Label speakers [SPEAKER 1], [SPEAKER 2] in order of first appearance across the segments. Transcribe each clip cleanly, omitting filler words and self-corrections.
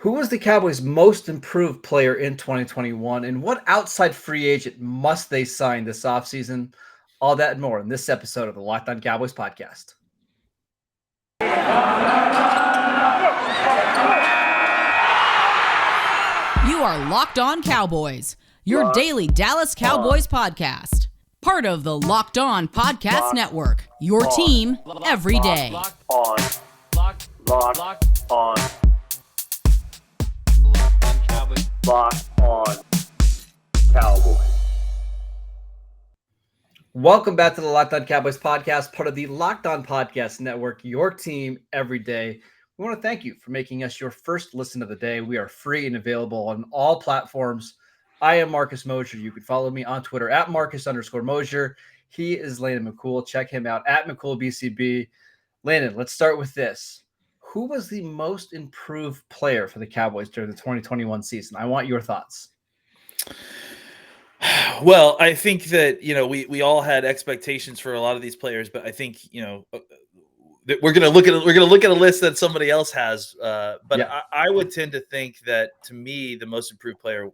[SPEAKER 1] Who was the Cowboys' most improved player in 2021, and what outside free agent must they sign this offseason? All that and more in this episode of the Locked On Cowboys podcast.
[SPEAKER 2] You are Locked On Cowboys, your daily Dallas Cowboys podcast. Part of the Locked On Podcast Network, your team every day.
[SPEAKER 3] Locked on Cowboys.
[SPEAKER 1] Welcome back to the Locked On Cowboys podcast, part of the Locked On Podcast Network, your team every day. We want to thank you for making us your first listen of the day. We are free and available on all platforms. I am Marcus Mosher. You can follow me on Twitter at Marcus_Mosher. He is Landon McCool. Check him out at McCoolBCB. Landon, let's start with this. Who was the most improved player for the Cowboys during the 2021 season? I want your thoughts.
[SPEAKER 4] Well, I think that, we all had expectations for a lot of these players, but I think, we're going to look at a list that somebody else has. But yeah. I would tend to think that, to me, the most improved player,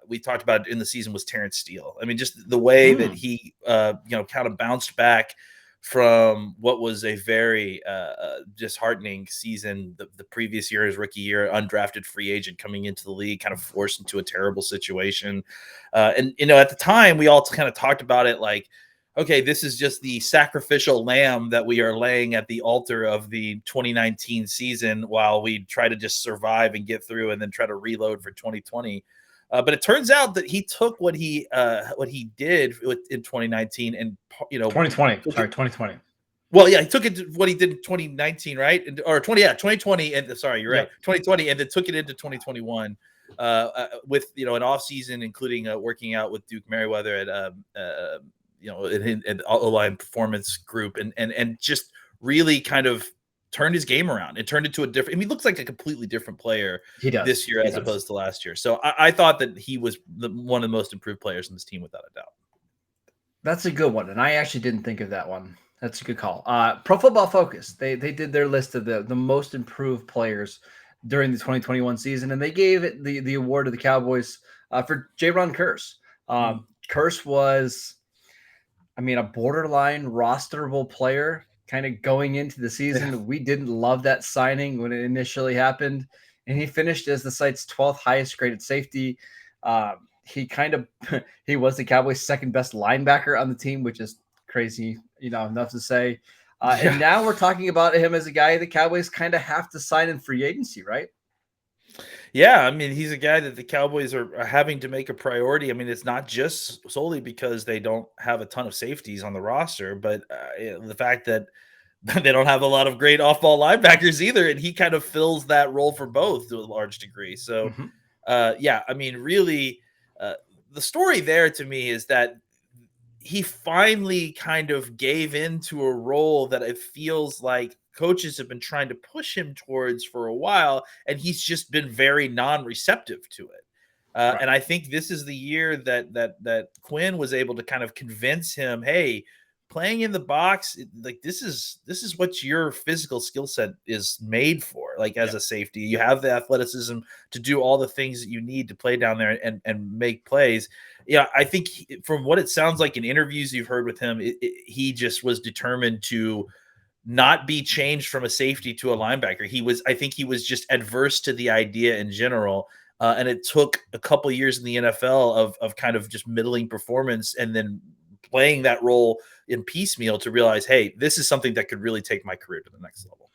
[SPEAKER 4] we talked about in the season, was Terrence Steele. I mean, just the way that he, kind of bounced back from what was a very disheartening season the previous year, his rookie year, undrafted free agent coming into the league, kind of forced into a terrible situation. And at the time, we all kind of talked about it like, okay, this is just the sacrificial lamb that we are laying at the altar of the 2019 season while we try to just survive and get through and then try to reload for 2020. But it turns out that he took what he did in 2019 and
[SPEAKER 1] 2020.
[SPEAKER 4] Well, yeah, he took it to what he did in 2019, right? 2020. And sorry, you're right, 2020, and then took it into 2021 with an offseason, including working out with Duke Merriweather at in O-line performance group, and just really kind of turned his game around. It turned into a different. I mean, he looks like a completely different player this year as opposed to last year. So I thought that he was one of the most improved players in this team, without a doubt.
[SPEAKER 1] That's a good one, and I actually didn't think of that one. That's a good call. Pro Football Focus, they did their list of the most improved players during the 2021 season, and they gave it the award to the Cowboys for Jayron Kearse. Kearse was, a borderline rosterable player kind of going into the season. Yeah. We didn't love that signing when it initially happened, and he finished as the site's 12th highest graded safety. He was the Cowboys' second best linebacker on the team, which is crazy, enough to say. And now we're talking about him as a guy the Cowboys kind of have to sign in free agency, right?
[SPEAKER 4] Yeah, he's a guy that the Cowboys are having to make a priority. It's not just solely because they don't have a ton of safeties on the roster, but the fact that they don't have a lot of great off-ball linebackers either, and he kind of fills that role for both to a large degree. So, really, the story there to me is that he finally kind of gave into a role that it feels like coaches have been trying to push him towards for a while, and he's just been very non-receptive to it. Right. And I think this is the year that Quinn was able to kind of convince him, hey, playing in the box, like this is what your physical skill set is made for. Like as a safety, you have the athleticism to do all the things that you need to play down there and make plays. Yeah, I think from what it sounds like in interviews you've heard with him, he just was determined to not be changed from a safety to a linebacker. I think he was just adverse to the idea in general. And it took a couple of years in the NFL of kind of just middling performance and then playing that role in piecemeal to realize, hey, this is something that could really take my career to the next level.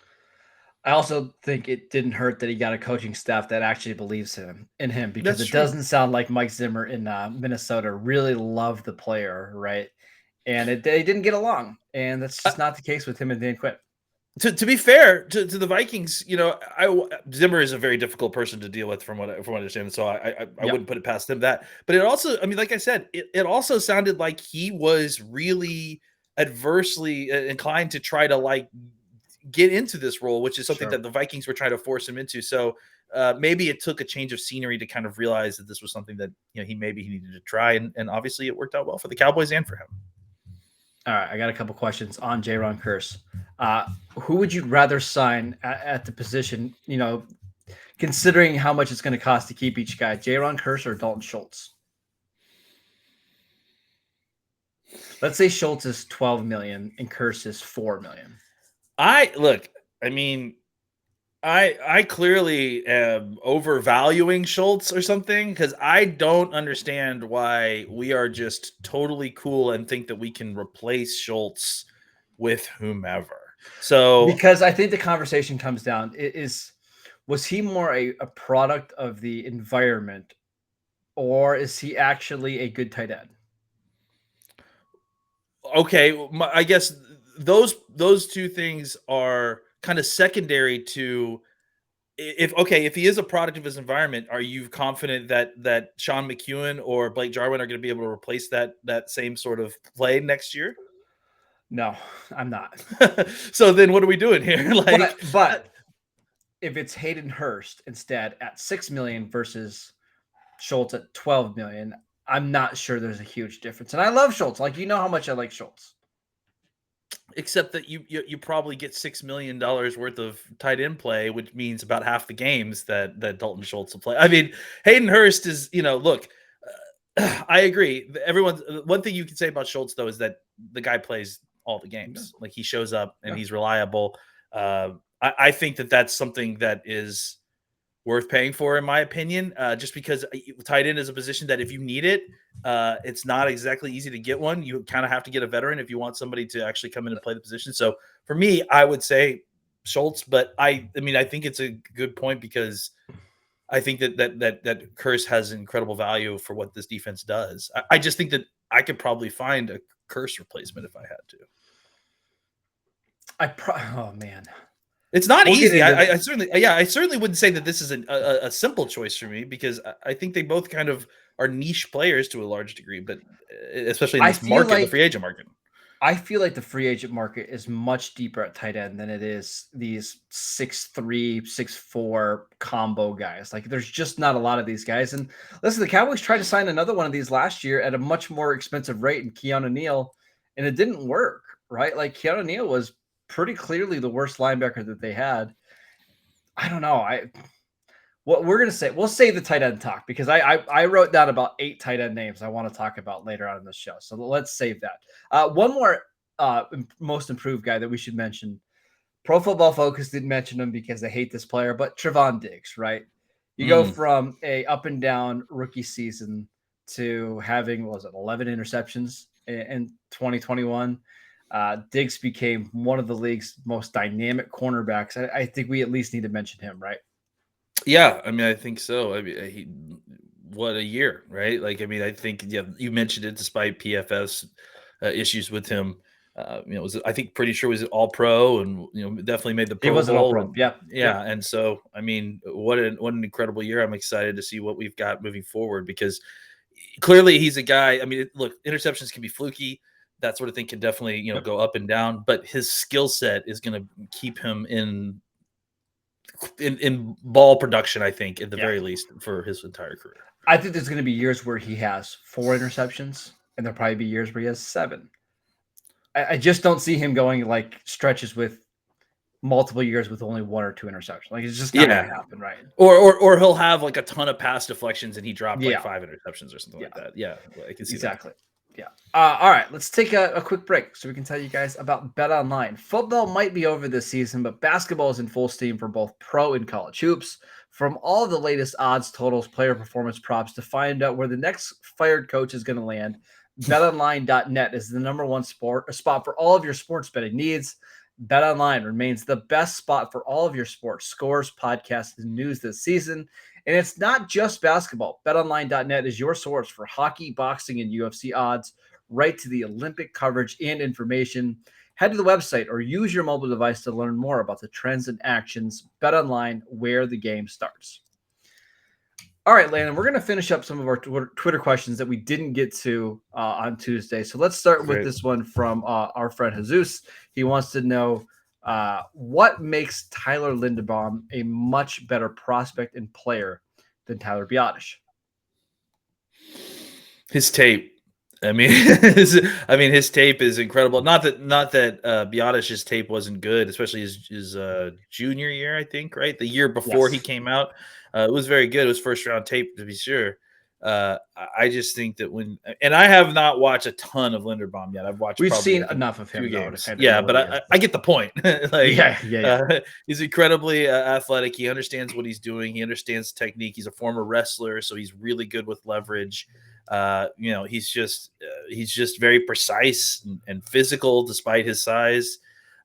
[SPEAKER 1] I also think it didn't hurt that he got a coaching staff that actually believes in him, because
[SPEAKER 4] That's
[SPEAKER 1] it
[SPEAKER 4] true.
[SPEAKER 1] Doesn't sound like Mike Zimmer in Minnesota really loved the player, right? And they didn't get along, and that's just not the case with him and Dan Quinn.
[SPEAKER 4] To be fair to the Vikings, Zimmer is a very difficult person to deal with from what I understand. So I wouldn't put it past him that. But it also, like I said, it also sounded like he was really adversely inclined to try to get into this role, which is something that the Vikings were trying to force him into. So maybe it took a change of scenery to kind of realize that this was something that he needed to try, and obviously it worked out well for the Cowboys and for him.
[SPEAKER 1] All right, I got a couple questions on Jayron Kearse. Who would you rather sign at the position? considering how much it's going to cost to keep each guy? Jaron Kearse or Dalton Schultz? Let's say Schultz is $12 million and Kearse is $4 million.
[SPEAKER 4] I clearly am overvaluing Schultz or something, because I don't understand why we are just totally cool and think that we can replace Schultz with whomever. So
[SPEAKER 1] because I think the conversation comes down was he more a product of the environment, or is he actually a good tight end?
[SPEAKER 4] Okay, I guess those two things are kind of secondary to if he is a product of his environment, are you confident that Sean McEwen or Blake Jarwin are going to be able to replace that same sort of play next year?
[SPEAKER 1] No, I'm not.
[SPEAKER 4] So then what are we doing here?
[SPEAKER 1] But if it's Hayden Hurst instead at $6 million versus Schultz at $12 million, I'm not sure there's a huge difference. And I love Schultz. Like, you know how much I like Schultz.
[SPEAKER 4] Except that you probably get $6 million worth of tight end play, which means about half the games that Dalton Schultz will play. I mean, Hayden Hurst is, look, I agree. One thing you can say about Schultz, though, is that the guy plays all the games. Like, he shows up and he's reliable. I think that that's something that is worth paying for, in my opinion, just because tight end is a position that if you need it, it's not exactly easy to get one. You kind of have to get a veteran if you want somebody to actually come in and play the position. So for me, I would say Schultz, but I think it's a good point, because I think that Kearse has incredible value for what this defense does. I just think that I could probably find a Kearse replacement if I had to.
[SPEAKER 1] Oh man.
[SPEAKER 4] It's not easy. I certainly wouldn't say that this is a simple choice for me, because I think they both kind of are niche players to a large degree, but especially in this market, the free agent market.
[SPEAKER 1] I feel like the free agent market is much deeper at tight end than it is these 6'3", 6'4" combo guys. Like, there's just not a lot of these guys. And listen, the Cowboys tried to sign another one of these last year at a much more expensive rate in Keanu Neal, and it didn't work, right? Like, Keanu Neal was pretty clearly the worst linebacker that they had. I don't know. What we're going to say, we'll save the tight end talk, because I wrote down about 8 tight end names I want to talk about later on in this show. So let's save that. One more most improved guy that we should mention. Pro Football Focus didn't mention him because they hate this player, but Travon Digs, right? You go from a up and down rookie season to having, 11 interceptions in 2021. Diggs became one of the league's most dynamic cornerbacks. I think we at least need to mention him, right?
[SPEAKER 4] Yeah, I think so. What a year, right? I think you mentioned it. Despite PFS issues with him, I think pretty sure was all pro, and definitely made the Pro Bowl.
[SPEAKER 1] He was an all pro.
[SPEAKER 4] Yeah. And so what an incredible year. I'm excited to see what we've got moving forward, because clearly he's a guy. Look, interceptions can be fluky. That sort of thing can definitely go up and down, but his skill set is going to keep him in ball production, I think, at the very least, for his entire career.
[SPEAKER 1] I think there's going to be years where he has 4 interceptions, and there'll probably be years where he has 7. I just don't see him going like stretches with multiple years with only 1 or 2 interceptions. Like, it's just not going to happen, right?
[SPEAKER 4] Or he'll have like a ton of pass deflections and he dropped like 5 interceptions or something like that. Yeah, I can see
[SPEAKER 1] exactly. That. Yeah. All right, let's take a quick break so we can tell you guys about Bet Online. Football might be over this season, but basketball is in full steam for both pro and college hoops. From all the latest odds, totals, player performance props to find out where the next fired coach is going to land, BetOnline.net is the number one spot for all of your sports betting needs. BetOnline remains the best spot for all of your sports scores, podcasts, and news this season. And it's not just basketball. BetOnline.net is your source for hockey, boxing, and UFC odds, right to the Olympic coverage and information. Head to the website or use your mobile device to learn more about the trends and actions. BetOnline, where the game starts. All right, Landon, we're going to finish up some of our Twitter questions that we didn't get to on Tuesday. So let's start with this one from our friend Jesus. He wants to know, what makes Tyler Lindebaum a much better prospect and player than Tyler Bjodis?
[SPEAKER 4] His tape. I mean, his tape is incredible. Not that Bjodis' tape wasn't good, especially his junior year, I think, right? The year before he
[SPEAKER 1] Yes.
[SPEAKER 4] came out, it was very good. It was first round tape to be sure. I just think that and I have not watched a ton of Linderbaum yet. I've watched
[SPEAKER 1] We've
[SPEAKER 4] probably
[SPEAKER 1] seen
[SPEAKER 4] I think
[SPEAKER 1] enough of
[SPEAKER 4] 2
[SPEAKER 1] him though to
[SPEAKER 4] games.
[SPEAKER 1] kind of
[SPEAKER 4] Yeah,
[SPEAKER 1] know
[SPEAKER 4] but
[SPEAKER 1] what he is.
[SPEAKER 4] I get the point. Like,
[SPEAKER 1] Yeah.
[SPEAKER 4] he's incredibly athletic. He understands what he's doing. He understands technique. He's a former wrestler, so he's really good with leverage. He's just very precise and physical despite his size.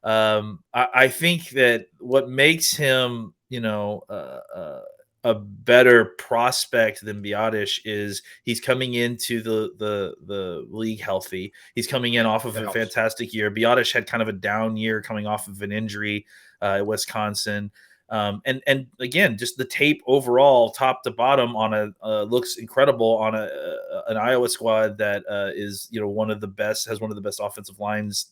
[SPEAKER 4] I think that what makes him, a better prospect than Bjodis is he's coming into the league healthy. He's coming in off of
[SPEAKER 1] That
[SPEAKER 4] a
[SPEAKER 1] helps.
[SPEAKER 4] fantastic year. Bjodis had kind of a down year coming off of an injury at Wisconsin. And again, just the tape overall, top to bottom, on looks incredible on an Iowa squad that is has one of the best offensive lines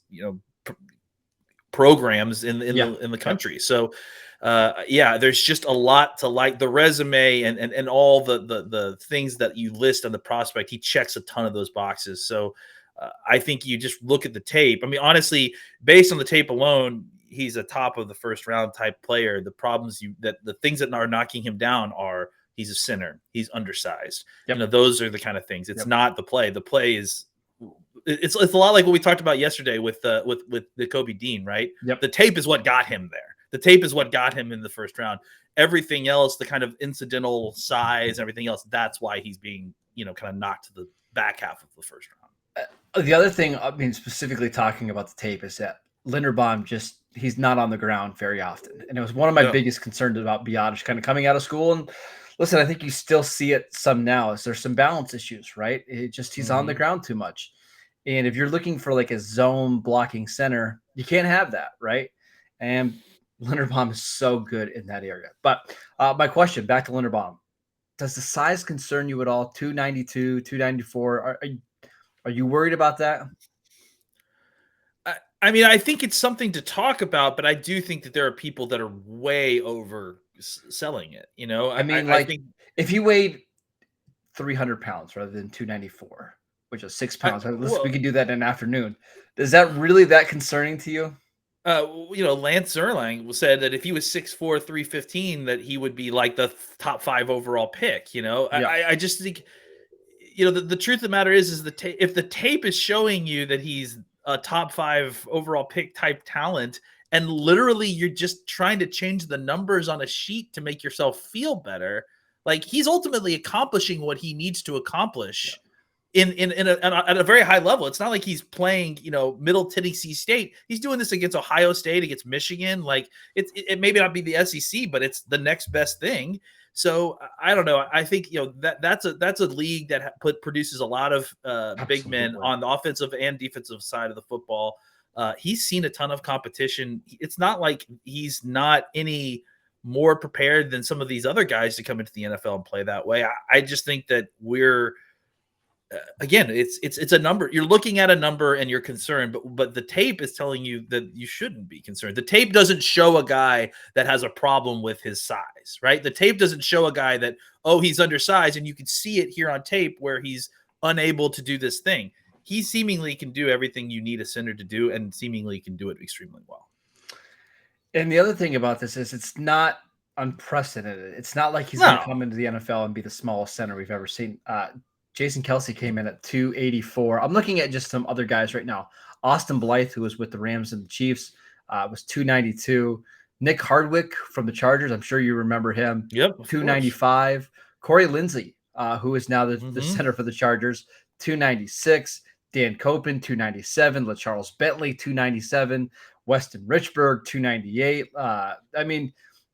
[SPEAKER 4] programs in the country. So there's just a lot to like. The resume and all the things that you list on the prospect, he checks a ton of those boxes. So I think you just look at the tape. I mean, honestly, based on the tape alone, he's a top of the first round type player. The the things that are knocking him down are he's a center, he's undersized.
[SPEAKER 1] Yep.
[SPEAKER 4] Those are the kind of things. It's not the play. The play is it's a lot like what we talked about yesterday with the Kobe Dean, right?
[SPEAKER 1] Yep.
[SPEAKER 4] The tape is what got him there. The tape is what got him in the first round. Everything else, the kind of incidental size, everything else, that's why he's being, kind of knocked to the back half of the first round.
[SPEAKER 1] The other thing, I mean, specifically talking about the tape, is that Linderbaum he's not on the ground very often. And it was one of my biggest concerns about Bjodis kind of coming out of school. And listen, I think you still see it some now. There's some balance issues, right? He's on the ground too much. And if you're looking for like a zone blocking center, you can't have that, right? And Linderbaum is so good in that area. But my question, back to Linderbaum, does the size concern you at all? 292, 294. Are you worried about that?
[SPEAKER 4] I mean, I think it's something to talk about, but I do think that there are people that are way over selling it.
[SPEAKER 1] I think if he weighed 300 pounds rather than 294, which is 6 pounds, we could do that in an afternoon. Is that really that concerning to you?
[SPEAKER 4] Lance Zierlein said that if he was 6'4", 315, that he would be like the top 5 overall pick. I just think, the truth of the matter is if the tape is showing you that he's a top 5 overall pick type talent, and literally you're just trying to change the numbers on a sheet to make yourself feel better, like he's ultimately accomplishing what he needs to accomplish. At a very high level. It's not like he's playing, Middle Tennessee State. He's doing this against Ohio State, against Michigan. Like it may not be the SEC, but it's the next best thing. So I don't know. I think that's a league that produces a lot of big men on the offensive and defensive side of the football. He's seen a ton of competition. It's not like he's not any more prepared than some of these other guys to come into the NFL and play that way. I just think that we're again, it's a number. You're looking at a number and you're concerned, but the tape is telling you that you shouldn't be concerned. The tape doesn't show a guy that has a problem with his size, right? The tape doesn't show a guy that, he's undersized, and you can see it here on tape where he's unable to do this thing. He seemingly can do everything you need a center to do, and seemingly can do it extremely well.
[SPEAKER 1] And the other thing about this is it's not unprecedented. It's not like he's going to come into the NFL and be the smallest center we've ever seen. Jason Kelce came in at 284. I'm looking at just some other guys right now. Austin Blythe, who was with the Rams and the Chiefs, was 292. Nick Hardwick from the Chargers, I'm sure you remember him.
[SPEAKER 4] Yep,
[SPEAKER 1] 295. Corey Lindsey, who is now the center for the Chargers, 296. Dan Copen, 297. LaCharles Bentley, 297. Weston Richburg, 298.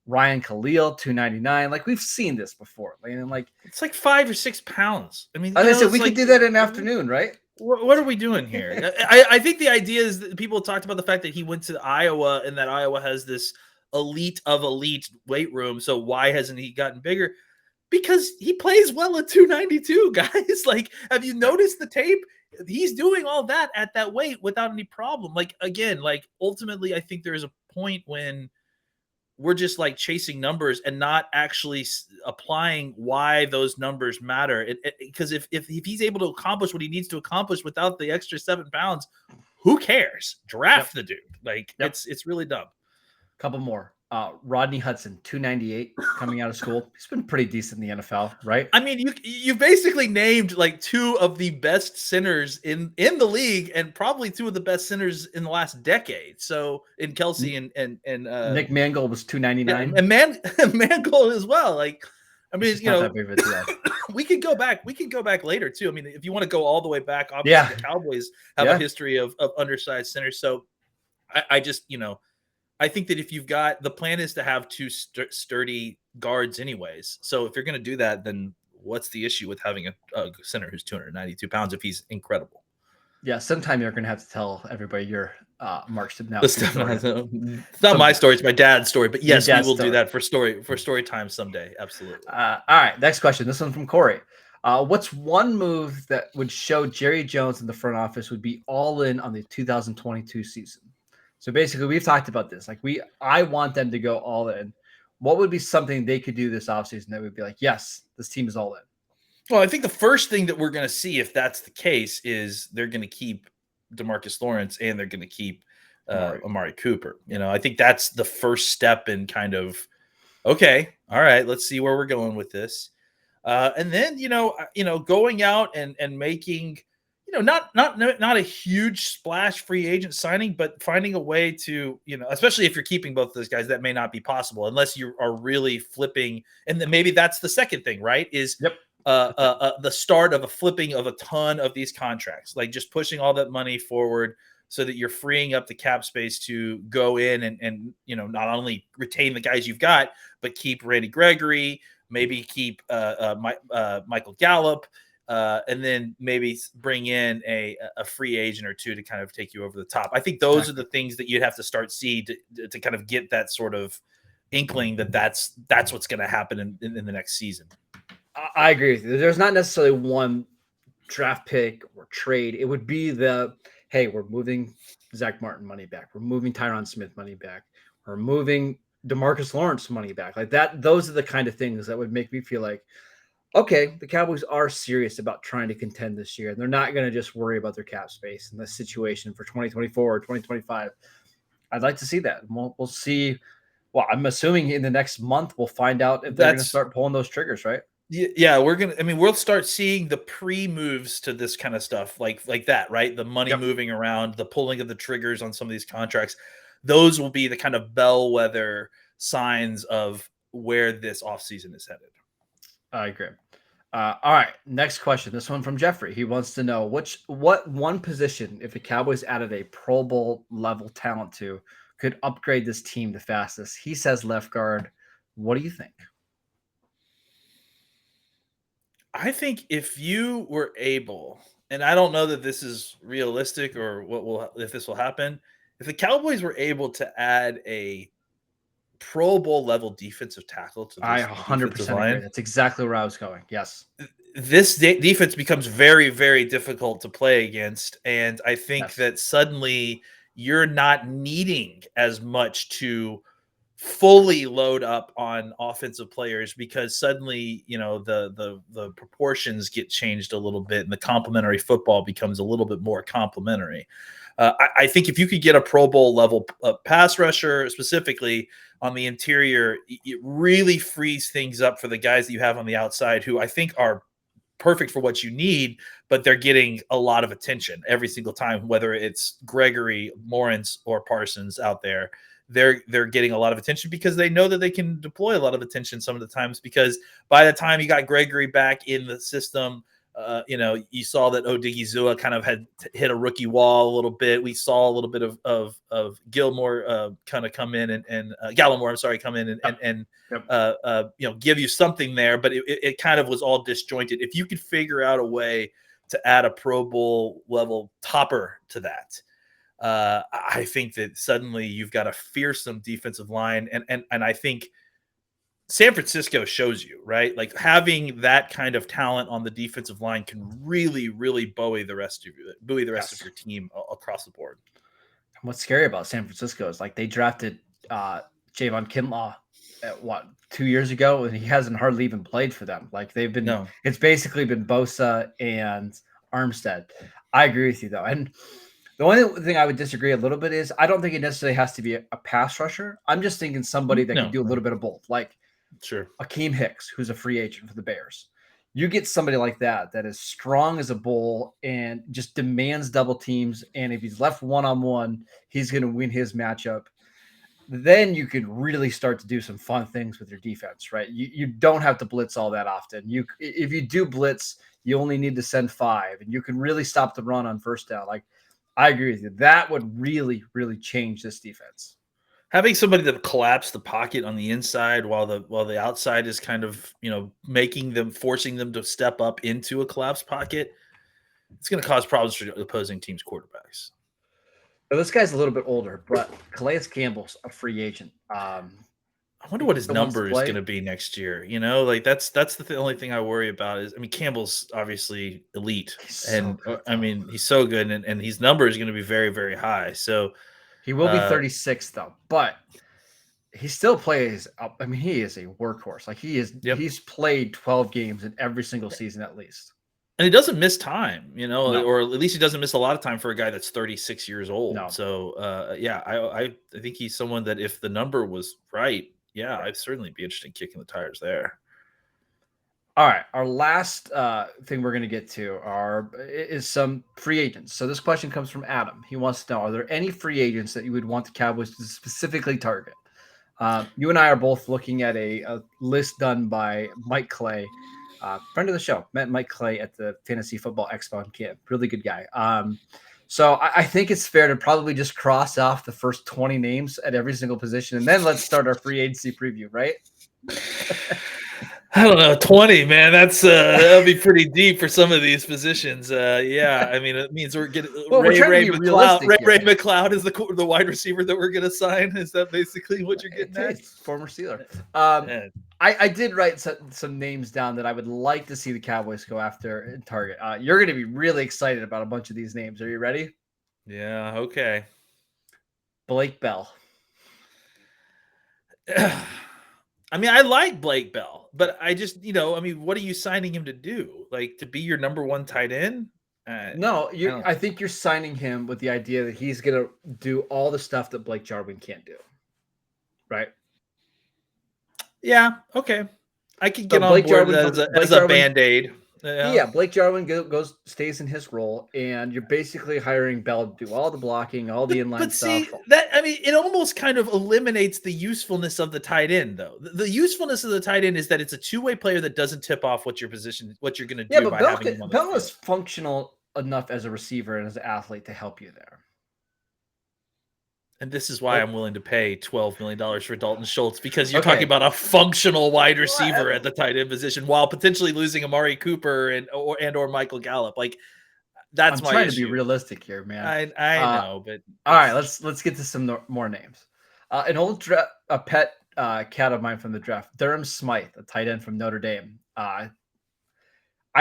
[SPEAKER 1] Ryan Khalil, 299. Like, we've seen this before. And
[SPEAKER 4] it's like 5 or 6 pounds. I mean,
[SPEAKER 1] I said we could do that in an afternoon, right?
[SPEAKER 4] What are we doing here? I think the idea is that people talked about the fact that he went to Iowa, and that Iowa has this elite of elite weight room. So why hasn't he gotten bigger? Because he plays well at 292, guys. Like, have you noticed the tape? He's doing all that at that weight without any problem. Like, again, ultimately, I think there's a point when we're just like chasing numbers and not actually applying why those numbers matter. Because if he's able to accomplish what he needs to accomplish without the extra 7 pounds, who cares? Draft the dude. Like it's really dumb.
[SPEAKER 1] Couple more. Rodney Hudson, 298, coming out of school. He's been pretty decent in the NFL, right?
[SPEAKER 4] I mean, you basically named like 2 of the best centers in the league, and probably 2 of the best centers in the last decade. So in Kelsey and
[SPEAKER 1] Nick Mangold was 299,
[SPEAKER 4] and Mangold as well. Like, I mean, we could go back. We could go back later too. I mean, if you want to go all the way back, obviously the Cowboys have a history of undersized centers. So I just, I think that if you've got, the plan is to have 2 sturdy guards anyways. So if you're going to do that, then what's the issue with having a center who's 292 pounds if he's incredible?
[SPEAKER 1] Yeah, sometime you're going to have to tell everybody your Mark Stibnell.
[SPEAKER 4] It's not my story; it's my dad's story. But yes, we will do that for story time someday. Absolutely.
[SPEAKER 1] All right, next question. This one from Corey. What's one move that would show Jerry Jones in the front office would be all in on the 2022 season? So basically, we've talked about this. Like I want them to go all in. What would be something they could do this offseason that would be like, yes, this team is all in?
[SPEAKER 4] Well, I think the first thing that we're going to see, if that's the case, is they're going to keep DeMarcus Lawrence and they're going to keep Amari Cooper. I think that's the first step in kind of, okay, all right, let's see where we're going with this. And then, going out and making, not a huge splash free agent signing, but finding a way to, especially if you're keeping both of those guys, that may not be possible unless you are really flipping. And then maybe that's the second thing, right? Is the start of a flipping of a ton of these contracts, like just pushing all that money forward so that you're freeing up the cap space to go in and not only retain the guys you've got, but keep Randy Gregory, maybe keep Michael Gallup, and then maybe bring in a free agent or 2 to kind of take you over the top. I think those are the things that you'd have to start see to kind of get that sort of inkling that's what's going to happen in the next season.
[SPEAKER 1] I agree with you. There's not necessarily one draft pick or trade. It would be hey, we're moving Zach Martin money back. We're moving Tyron Smith money back. We're moving DeMarcus Lawrence money back. Like that. Those are the kind of things that would make me feel like, okay, the Cowboys are serious about trying to contend this year. They're not going to just worry about their cap space and the situation for 2024 or 2025. I'd like to see that. We'll see. Well, I'm assuming in the next month we'll find out if they're going to start pulling those triggers, right?
[SPEAKER 4] Yeah, we'll start seeing the pre-moves to this kind of stuff like that, right? The money moving around, the pulling of the triggers on some of these contracts. Those will be the kind of bellwether signs of where this offseason is headed.
[SPEAKER 1] I agree. All right, next question. This one from Jeffrey. He wants to know what one position, if the Cowboys added a Pro Bowl level talent to, could upgrade this team the fastest. He says left guard. What do you think?
[SPEAKER 4] I think if you were able, and I don't know that this is realistic or if this will happen, if the Cowboys were able to add a Pro Bowl level defensive tackle to this,
[SPEAKER 1] I 100% agree. That's exactly where I was going. Yes.
[SPEAKER 4] This defense becomes very, very difficult to play against. And I think that suddenly you're not needing as much to fully load up on offensive players because suddenly, the proportions get changed a little bit and the complementary football becomes a little bit more complementary. I think if you could get a Pro Bowl level pass rusher specifically on the interior, it really frees things up for the guys that you have on the outside who I think are perfect for what you need, but they're getting a lot of attention every single time, whether it's Gregory, Lawrence, or Parsons out there. They're getting a lot of attention because they know that they can deploy a lot of attention some of the times because by the time you got Gregory back in the system, you saw that Odigizua kind of had hit a rookie wall a little bit. We saw a little bit of Gilmore kind of come in and Gallimore, I'm sorry, come in and give you something there, but it kind of was all disjointed. If you could figure out a way to add a Pro Bowl level topper to that, I think that suddenly you've got a fearsome defensive line, and I think San Francisco shows you, right? Like having that kind of talent on the defensive line can really, really buoy the rest of your team across the board.
[SPEAKER 1] What's scary about San Francisco is like they drafted Javon Kinlaw at 2 years ago, and he hasn't hardly even played for them. Like it's basically been Bosa and Armstead. I agree with you though. And the only thing I would disagree a little bit is I don't think it necessarily has to be a pass rusher. I'm just thinking somebody that can do a little bit of both, like Akeem Hicks, who's a free agent for the Bears. You get somebody like that is strong as a bull and just demands double teams. And if he's left one-on-one, he's going to win his matchup. Then you could really start to do some fun things with your defense, right? You don't have to blitz all that often. If you do blitz, you only need to send 5, and you can really stop the run on first down. Like, I agree with you. That would really, really change this defense.
[SPEAKER 4] Having somebody that collapse the pocket on the inside while the outside is kind of, forcing them to step up into a collapsed pocket, it's going to cause problems for opposing teams' quarterbacks.
[SPEAKER 1] Well, this guy's a little bit older, but Calais Campbell's a free agent.
[SPEAKER 4] I wonder what his number is going to be next year. That's the only thing I worry about is, Campbell's obviously elite, he's so good, and his number is going to be very, very high. So
[SPEAKER 1] he will be 36 though, but he still plays. He is a workhorse. Like he's played 12 games in every single season at least.
[SPEAKER 4] And he doesn't miss time, or at least he doesn't miss a lot of time for a guy that's 36 years old. No. So, I think he's someone that if the number was right, I'd certainly be interested in kicking the tires there.
[SPEAKER 1] All right. Our last thing we're going to get to is some free agents. So this question comes from Adam. He wants to know, are there any free agents that you would want the Cowboys to specifically target? You and I are both looking at a list done by Mike Clay. Friend of the show, met Mike Clay at the Fantasy Football Expo in camp. Really good guy. So I think it's fair to probably just cross off the first 20 names at every single position, and then let's start our free agency preview, right?
[SPEAKER 4] I don't know, 20, man. That'll be pretty deep for some of these positions. It means we're getting Ray McLeod is the wide receiver that we're going to sign. Is that basically what you're getting at?
[SPEAKER 1] Former Steeler. I did write some names down that I would like to see the Cowboys go after and target. You're going to be really excited about a bunch of these names. Are you ready?
[SPEAKER 4] Yeah. Okay.
[SPEAKER 1] Blake Bell.
[SPEAKER 4] I like Blake Bell, but I just, what are you signing him to do? Like, to be your number 1 tight end?
[SPEAKER 1] No, I think you're signing him with the idea that he's going to do all the stuff that Blake Jarwin can't do. Right?
[SPEAKER 4] Yeah, okay. I could get on board as a Band-Aid.
[SPEAKER 1] Yeah, Blake Jarwin stays in his role, and you're basically hiring Bell to do all the blocking, all the inline stuff.
[SPEAKER 4] It almost kind of eliminates the usefulness of the tight end, though. The usefulness of the tight end is that it's a two-way player that doesn't tip off what you're going to do. Yeah, but
[SPEAKER 1] Bell is functional enough as a receiver and as an athlete to help you there.
[SPEAKER 4] And this is why I'm willing to pay $12 million for Dalton Schultz, because you're talking about a functional wide receiver at the tight end position while potentially losing Amari Cooper and or Michael Gallup. Like, that's
[SPEAKER 1] I'm trying to be realistic here, man.
[SPEAKER 4] I know, but
[SPEAKER 1] all right, let's get to some more names. An old pet cat of mine from the draft, Durham Smythe, a tight end from Notre Dame. I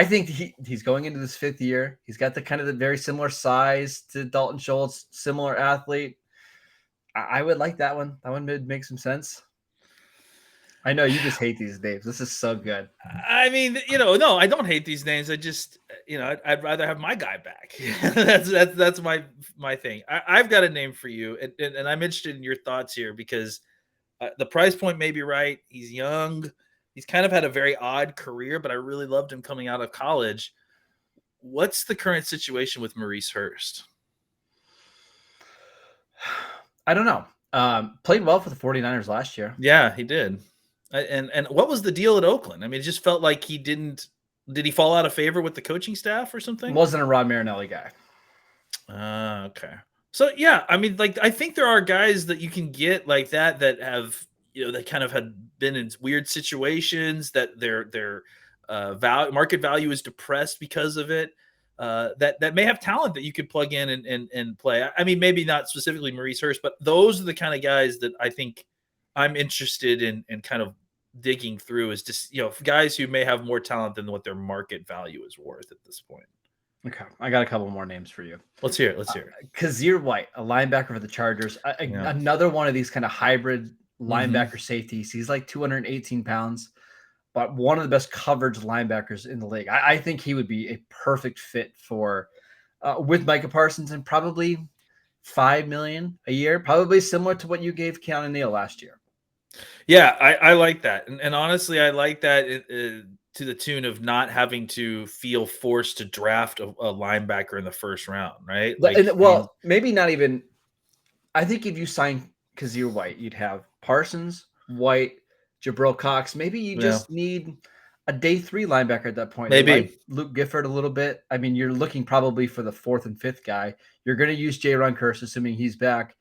[SPEAKER 1] think he's going into this 5th year. He's got the very similar size to Dalton Schultz, similar athlete. I would like that one. That one would make some sense. I know you just hate these names. This is so good.
[SPEAKER 4] No, I don't hate these names. I just, I'd rather have my guy back. that's my thing. I've got a name for you, and I'm interested in your thoughts here because the price point may be right. He's young. He's kind of had a very odd career, but I really loved him coming out of college. What's the current situation with Maurice Hurst?
[SPEAKER 1] I don't know. Played well for the 49ers last year.
[SPEAKER 4] Yeah, he did. And what was the deal at Oakland? It just felt like he didn't – did he fall out of favor with the coaching staff or something?
[SPEAKER 1] Wasn't a Rod Marinelli guy.
[SPEAKER 4] Okay. So, yeah, I think there are guys that you can get like that have – that kind of had been in weird situations that their market value is depressed because of it. That may have talent that you could plug in and play. Maybe not specifically Maurice Hurst, but those are the kind of guys that I think I'm interested in kind of digging through is just, guys who may have more talent than what their market value is worth at this point.
[SPEAKER 1] Okay. I got a couple more names for you.
[SPEAKER 4] Let's hear it.
[SPEAKER 1] Kazir White, a linebacker for the Chargers. Another one of these kind of hybrid linebacker safeties. He's like 218 pounds, but one of the best coverage linebackers in the league. I think he would be a perfect fit for with Micah Parsons, and probably $5 million a year, probably similar to what you gave Keanu Neal last year.
[SPEAKER 4] Yeah, I like that. And honestly, I like that to the tune of not having to feel forced to draft a linebacker in the first round, right? Like,
[SPEAKER 1] maybe not even. I think if you sign Kazir White, you'd have Parsons, White, Jabril Cox. Maybe you just need a day 3 linebacker at that point.
[SPEAKER 4] Maybe
[SPEAKER 1] like Luke Gifford a little bit. I mean, you're looking probably for the 4th and 5th guy. You're going to use Jalen Smith, assuming he's back.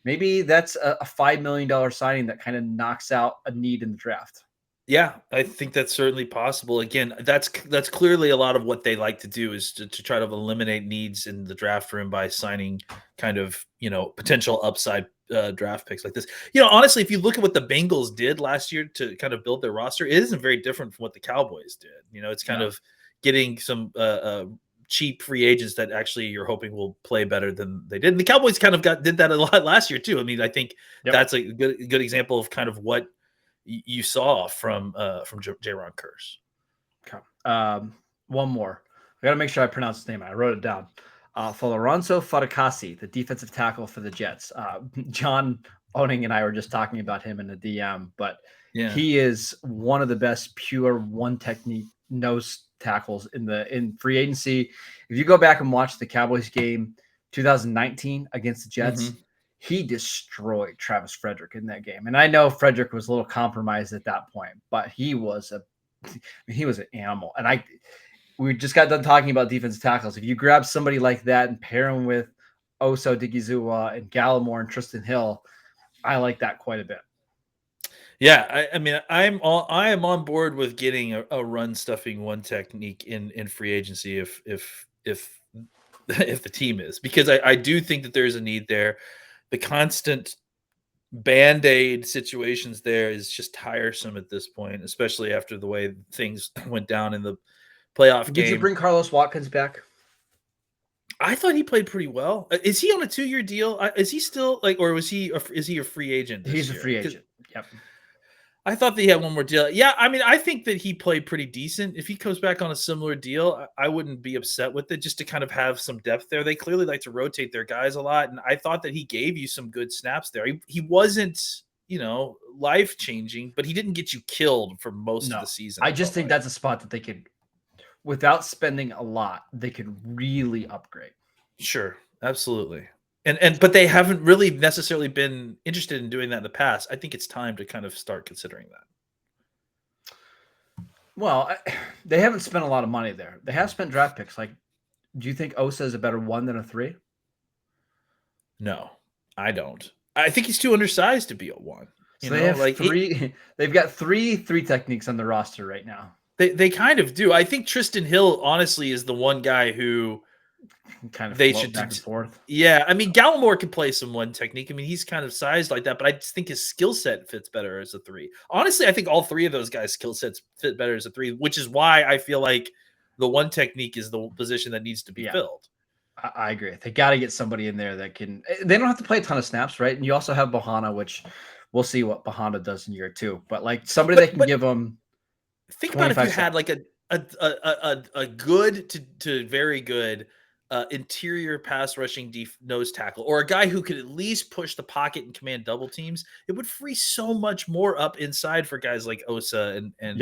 [SPEAKER 1] Maybe that's a $5 million signing that kind of knocks out a need in the draft.
[SPEAKER 4] Yeah, I think that's certainly possible. Again, that's clearly a lot of what they like to do, is to try to eliminate needs in the draft room by signing kind of, potential upside draft picks like this. Honestly, if you look at what the Bengals did last year to kind of build their roster, it isn't very different from what the Cowboys did. It's kind of getting some cheap free agents that actually you're hoping will play better than they did. And the Cowboys kind of did that a lot last year too. I mean, I think that's a good example of kind of what you saw from Jalen Curse.
[SPEAKER 1] Okay. One more. I got to make sure I pronounce his name. I wrote it down. Lorenzo Fatukasi, the defensive tackle for the Jets. John Owning and I were just talking about him in the DM, but he is one of the best pure one technique nose tackles in free agency. If you go back and watch the Cowboys game 2019 against the Jets, he destroyed Travis Frederick in that game. And I know Frederick was a little compromised at that point, but he was an animal. And we just got done talking about defensive tackles. If you grab somebody like that and pair him with Oso Digizua and Gallimore and Tristan Hill, I like that quite a bit.
[SPEAKER 4] Yeah, I mean, I am on board with getting a run stuffing one technique in free agency if the team is, because I do think that there's a need there. The constant Band-Aid situations there is just tiresome at this point, especially after the way things went down in the playoff game.
[SPEAKER 1] Did you bring Carlos Watkins back?
[SPEAKER 4] I thought he played pretty well. Is he on a 2-year deal? Is he still or is he a free agent?
[SPEAKER 1] He's a free agent. Yep.
[SPEAKER 4] I thought that he had one more deal. Yeah, I mean, I think that he played pretty decent. If he comes back on a similar deal, I wouldn't be upset with it, just to kind of have some depth there. They clearly like to rotate their guys a lot, and I thought that he gave you some good snaps there. He wasn't, life-changing, but he didn't get you killed for most of the season.
[SPEAKER 1] I just think that's a spot that they could, without spending a lot, they could really upgrade.
[SPEAKER 4] Sure, absolutely. But they haven't really necessarily been interested in doing that in the past. I think it's time to kind of start considering that.
[SPEAKER 1] Well, they haven't spent a lot of money there. They have spent draft picks. Like, do you think Osa is a better 1 than a 3?
[SPEAKER 4] No, I don't. I think he's too undersized to be a 1.
[SPEAKER 1] So they have 3. They've got three techniques on the roster right now.
[SPEAKER 4] They kind of do. I think Tristan Hill, honestly, is the one guy who
[SPEAKER 1] kind of
[SPEAKER 4] they should
[SPEAKER 1] back and forth.
[SPEAKER 4] Yeah, I mean, Gallimore can play some one technique. I mean, he's kind of sized like that, but I just think his skill set fits better as a 3. Honestly, I think all 3 of those guys' skill sets fit better as a 3, which is why I feel like the one technique is the position that needs to be filled.
[SPEAKER 1] I agree. They got to get somebody in there that can. They don't have to play a ton of snaps, right? And you also have Bohanna, which we'll see what Bohanna does in year 2. But like somebody that can give them.
[SPEAKER 4] Think about if you had like a good to very good interior pass rushing nose tackle, or a guy who could at least push the pocket and command double teams. It would free so much more up inside for guys like Osa and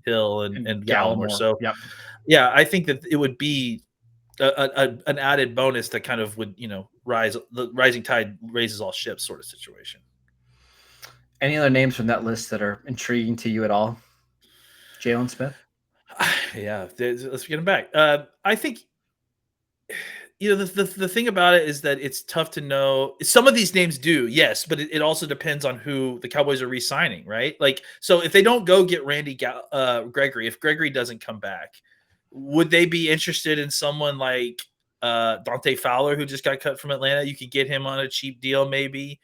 [SPEAKER 4] Hill and Gallimore. So yeah, I think that it would be an added bonus that kind of would, rise. The rising tide raises all ships sort of situation.
[SPEAKER 1] Any other names from that list that are intriguing to you at all? Jalen Smith?
[SPEAKER 4] Yeah, let's get him back. I think, the thing about it is that it's tough to know. Some of these names do, yes, but it also depends on who the Cowboys are re-signing, right? Like, so if they don't go get Randy Gregory, if Gregory doesn't come back, would they be interested in someone like Dante Fowler, who just got cut from Atlanta? You could get him on a cheap deal, maybe.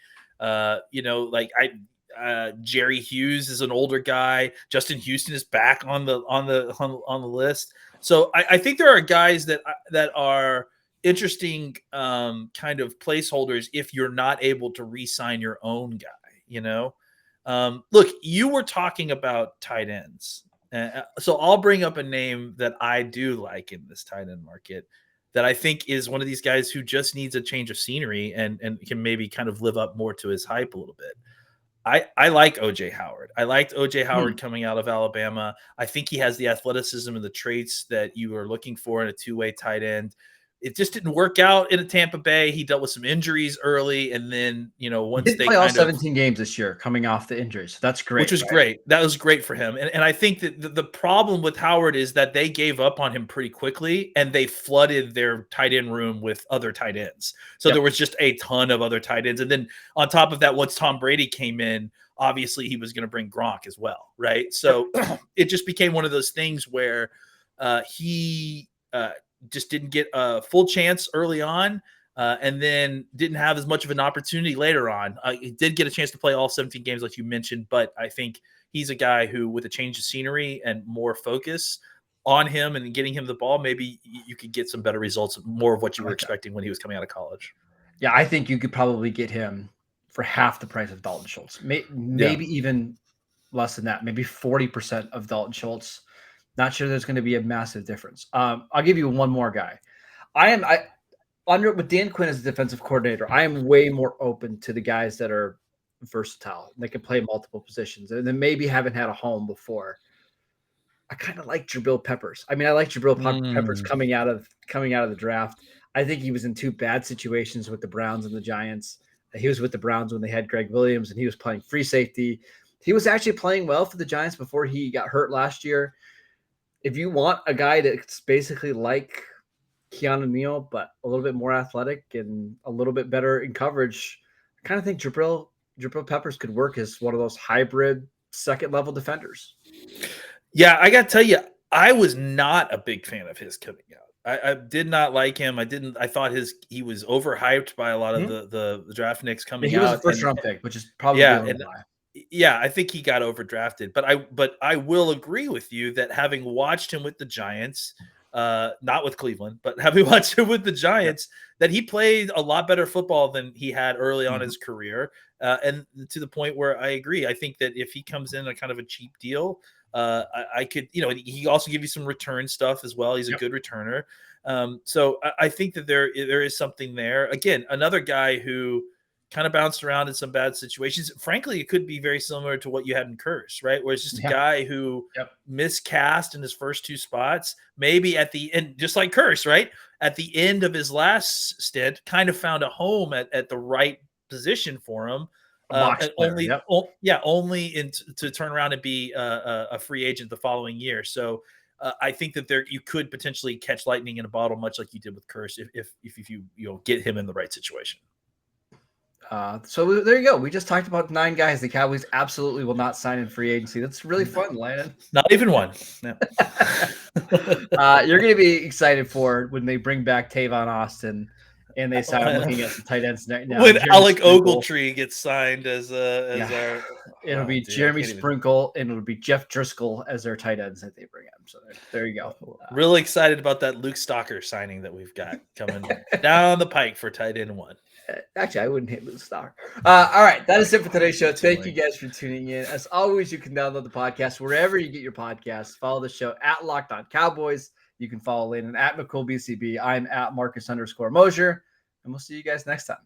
[SPEAKER 4] Jerry Hughes is an older guy. Justin Houston is back on the list. So I think there are guys that are interesting kind of placeholders if you're not able to re-sign your own guy, Look, you were talking about tight ends. So I'll bring up a name that I do like in this tight end market that I think is one of these guys who just needs a change of scenery and can maybe kind of live up more to his hype a little bit. I like OJ Howard. I liked OJ Howard coming out of Alabama. I think he has the athleticism and the traits that you are looking for in a two-way tight end. It just didn't work out in Tampa Bay. He dealt with some injuries early, and then once
[SPEAKER 1] he did
[SPEAKER 4] they
[SPEAKER 1] play all
[SPEAKER 4] kind of
[SPEAKER 1] 17 games this year, coming off the injuries. So that's great.
[SPEAKER 4] which was great. That was great for him. And I think that the problem with Howard is that they gave up on him pretty quickly and they flooded their tight end room with other tight ends. So there was just a ton of other tight ends. And then on top of that, once Tom Brady came in, obviously he was going to bring Gronk as well, right? So it just became one of those things where he just didn't get a full chance early on. And then didn't have as much of an opportunity later on. He did get a chance to play all 17 games, like you mentioned, but I think he's a guy who, with a change of scenery and more focus on him and getting him the ball, maybe you could get some better results, more of what you were expecting when he was coming out of college.
[SPEAKER 1] Yeah, I think you could probably get him for half the price of Dalton Schultz, maybe even less than that, maybe 40% of Dalton Schultz. Not sure there's going to be a massive difference. I'll give you one more guy. With Dan Quinn as the defensive coordinator, I am way more open to the guys that are versatile. They can play multiple positions and then maybe haven't had a home before. I kind of like Jabril Peppers. I mean, I like Jabril Peppers coming out of the draft. I think he was in two bad situations with the Browns and the Giants. He was with the Browns when they had Greg Williams and he was playing free safety. He was actually playing well for the Giants before he got hurt last year. If you want a guy that's basically like Keanu Neal, but a little bit more athletic and a little bit better in coverage, I kind of think Jabril Peppers could work as one of those hybrid second-level defenders.
[SPEAKER 4] Yeah, I got to tell you, I was not a big fan of his coming out. I did not like him. I thought he was overhyped by a lot of the draft nicks coming out.
[SPEAKER 1] He was a first-round pick, which is probably why.
[SPEAKER 4] Yeah, I think he got overdrafted. But I will agree with you that having watched him with the Giants, not with Cleveland, but having watched him with the Giants, that he played a lot better football than he had early on in his career. And to the point where I agree. I think that if he comes in a kind of a cheap deal, I could, he also give you some return stuff as well. He's a good returner. So I think that there is something there. Again, another guy who kind of bounced around in some bad situations. Frankly, it could be very similar to what you had in Curse, right? Where it's just a guy who miscast in his first two spots, maybe at the end, just like Curse, right? At the end of his last stint, kind of found a home at the right position for him. And only to turn around and be a free agent the following year. So I think that you could potentially catch lightning in a bottle, much like you did with Curse, if you get him in the right situation.
[SPEAKER 1] So there you go. We just talked about 9 guys the Cowboys absolutely will not sign in free agency. That's really fun, Landon.
[SPEAKER 4] Not even one. No.
[SPEAKER 1] You're going to be excited for when they bring back Tavon Austin and they start looking at some tight ends now.
[SPEAKER 4] When Jeremy Alec Ogletree gets signed as our,
[SPEAKER 1] it'll be Jeremy Sprinkle and it'll be Jeff Driscoll as their tight ends that they bring in. So there you go.
[SPEAKER 4] Really excited about that Luke Stalker signing that we've got coming down the pike for tight end 1.
[SPEAKER 1] Actually, I wouldn't hate Luke Stalker. All right, that is it for today's show. Thank you guys for tuning in. As always, you can download the podcast wherever you get your podcasts. Follow the show at Locked On Cowboys. You can follow Landon at McCool BCB. I'm at Marcus _Mosher. And we'll see you guys next time.